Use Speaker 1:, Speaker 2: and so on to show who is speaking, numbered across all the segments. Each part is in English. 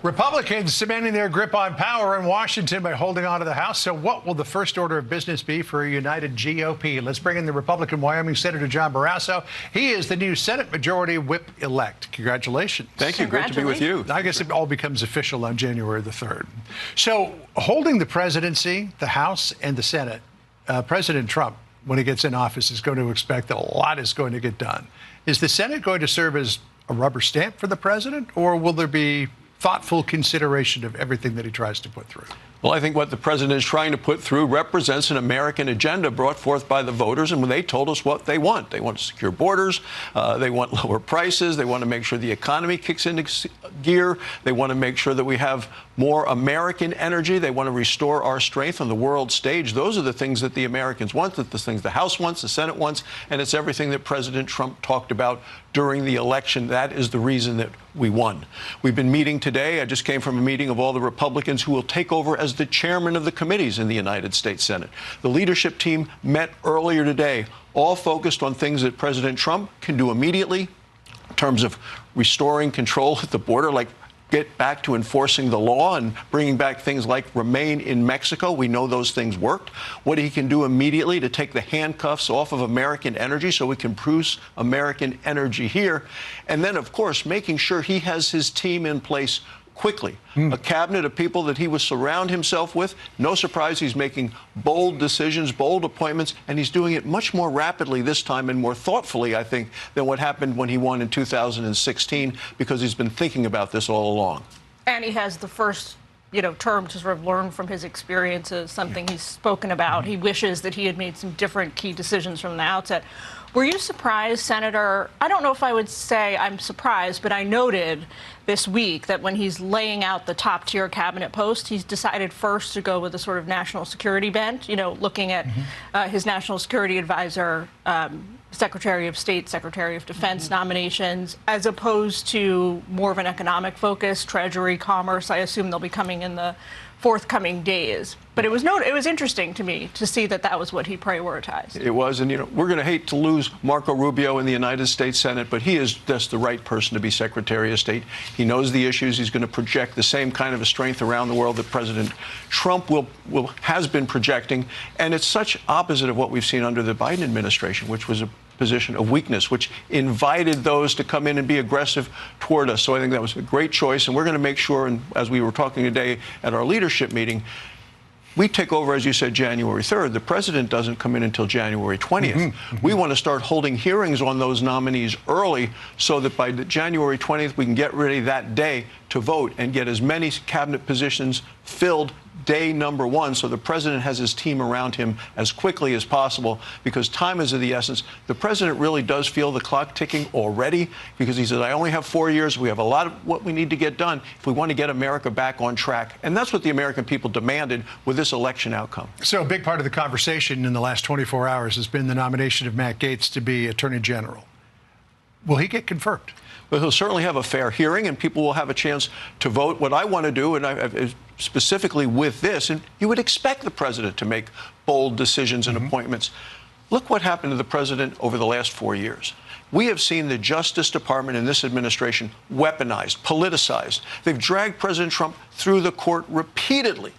Speaker 1: Republicans cementing their grip on power in Washington by holding on to the House. So what will the first order of business be for a united GOP? Let's bring in the Republican Wyoming Senator Sen Barrasso. He is the new Senate Majority Whip-elect. Congratulations.
Speaker 2: Thank you. Great to be with you.
Speaker 1: I guess it all becomes official on January the 3rd. So holding the presidency, the House, and the Senate, President Trump, when he gets in office, is going to expect that a lot is going to get done. Is the Senate going to serve as a rubber stamp for the president, or will there be thoughtful consideration of everything that he tries to put through?
Speaker 2: Well, I think what the president is trying to put through represents an American agenda brought forth by the voters, and when they told us what they want. They want secure borders, they want lower prices, they want to make sure the economy kicks into gear, they want to make sure that we have more American energy, they want to restore our strength on the world stage. Those are the things that the Americans want, that the things the House wants, the Senate wants, and it's everything that President Trump talked about during the election. That is the reason that we won. We've been meeting today. I just came from a meeting of all the Republicans who will take over as the chairman of the committees in the United States Senate. The leadership team met earlier today, all focused on things that President Trump can do immediately in terms of restoring control at the border, like get back to enforcing the law and bringing back things like Remain in Mexico. We know those things worked. What he can do immediately to take the handcuffs off of American energy so we can produce American energy here. And then, of course, making sure he has his team in place quickly. A cabinet of people that he will surround himself with. No surprise, he's making bold decisions, bold appointments, and he's doing it much more rapidly this time and more thoughtfully, I think, than what happened when he won in 2016, because he's been thinking about this all along.
Speaker 3: And he has the first term to sort of learn from his experiences, something he's spoken about. He wishes that he had made some different key decisions from the outset. Were you surprised, Senator? I don't know if I would say I'm surprised, but I noted this week that when he's laying out the top-tier cabinet post, he's decided first to go with a sort of national security bent, looking at his national security advisor, Secretary of State, Secretary of Defense nominations, as opposed to more of an economic focus, Treasury, Commerce. I assume they'll be coming in the forthcoming days. But it was interesting to me to see that that was what he prioritized.
Speaker 2: It was, and we're going to hate to lose Marco Rubio in the United States Senate, but he is just the right person to be Secretary of State. He knows the issues. He's going to project the same kind of a strength around the world that President Trump has been projecting, and it's such opposite of what we've seen under the Biden administration, which was a position of weakness, which invited those to come in and be aggressive toward us. So I think that was a great choice, and we're going to make sure, and as we were talking today at our leadership meeting, we take over, as you said, January 3rd. The president doesn't come in until January 20th. We want to start holding hearings on those nominees early so that by January 20th, we can get ready that day to vote and get as many cabinet positions filled day number one, so the president has his team around him as quickly as possible, because time is of the essence. The president really does feel the clock ticking already, because he says, I only have 4 years. We have a lot of what we need to get done if we want to get America back on track. And that's what the American people demanded with this election outcome.
Speaker 1: So a big part of the conversation in the last 24 hours has been the nomination of Matt Gaetz to be Attorney General. Will he get confirmed?
Speaker 2: Well, he'll certainly have a fair hearing, and people will have a chance to vote. What I want to do, and specifically with this, and you would expect the president to make bold decisions and appointments. Look what happened to the president over the last 4 years. We have seen the Justice Department in this administration weaponized, politicized. They've dragged President Trump through the court repeatedly.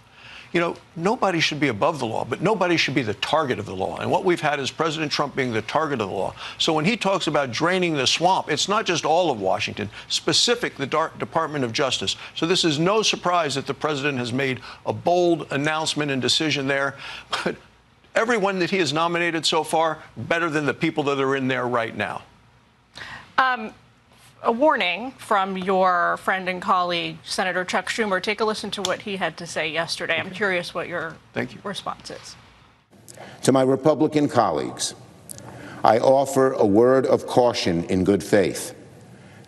Speaker 2: Nobody should be above the law, but nobody should be the target of the law. And what we've had is President Trump being the target of the law. So when he talks about draining the swamp, it's not just all of Washington, specific the Department of Justice. So this is no surprise that the president has made a bold announcement and decision there. But everyone that he has nominated so far, better than the people that are in there right now.
Speaker 3: A warning from your friend and colleague, Senator Chuck Schumer. Take a listen to what he had to say yesterday. I'm curious what your response is.
Speaker 4: To my Republican colleagues, I offer a word of caution in good faith.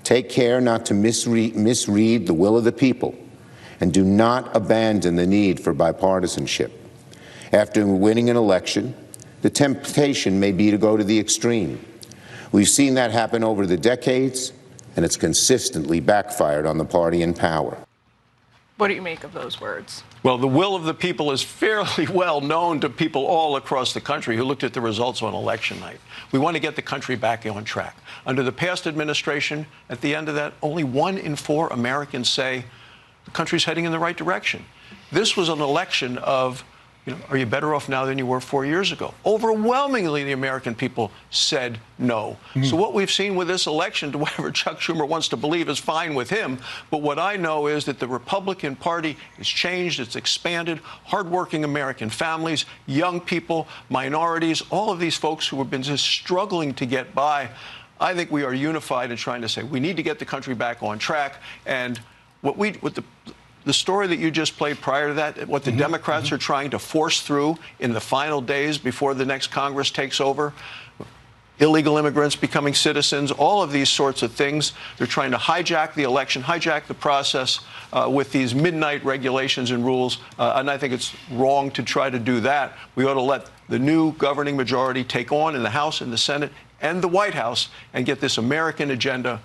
Speaker 4: Take care not to misread the will of the people, and do not abandon the need for bipartisanship. After winning an election, the temptation may be to go to the extreme. We've seen that happen over the decades, and it's consistently backfired on the party in power.
Speaker 3: What do you make of those words?
Speaker 2: Well, the will of the people is fairly well known to people all across the country who looked at the results on election night. We want to get the country back on track. Under the past administration, at the end of that, only 1 in 4 Americans say the country's heading in the right direction. This was an election of, are you better off now than you were 4 years ago? Overwhelmingly, the American people said no. So what we've seen with this election, to whatever Chuck Schumer wants to believe, is fine with him. But what I know is that the Republican Party has changed, it's expanded. Hardworking American families, young people, minorities, all of these folks who have been just struggling to get by. I think we are unified in trying to say we need to get the country back on track. And the story that you just played prior to that, what the Democrats are trying to force through in the final days before the next Congress takes over, illegal immigrants becoming citizens, all of these sorts of things. They're trying to hijack the election, hijack the process with these midnight regulations and rules. And I think it's wrong to try to do that. We ought to let the new governing majority take on in the House and the Senate and the White House and get this American agenda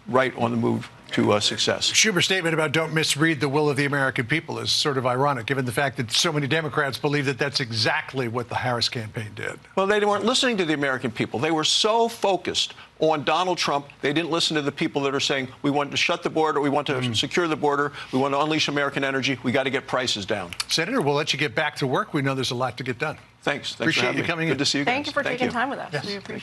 Speaker 2: right on the move to success.
Speaker 1: Schumer's statement about don't misread the will of the American people is sort of ironic, given the fact that so many Democrats believe that that's exactly what the Harris campaign did.
Speaker 2: Well, they weren't listening to the American people. They were so focused on Donald Trump, they didn't listen to the people that are saying, we want to shut the border, we want to secure the border, we want to unleash American energy, we got to get prices down.
Speaker 1: Senator, we'll let you get back to work. We know there's a lot to get done.
Speaker 2: Thanks.
Speaker 1: Appreciate you coming in.
Speaker 2: Good to see you guys.
Speaker 3: Thank you for taking time with us.
Speaker 1: Yes.
Speaker 3: We appreciate it.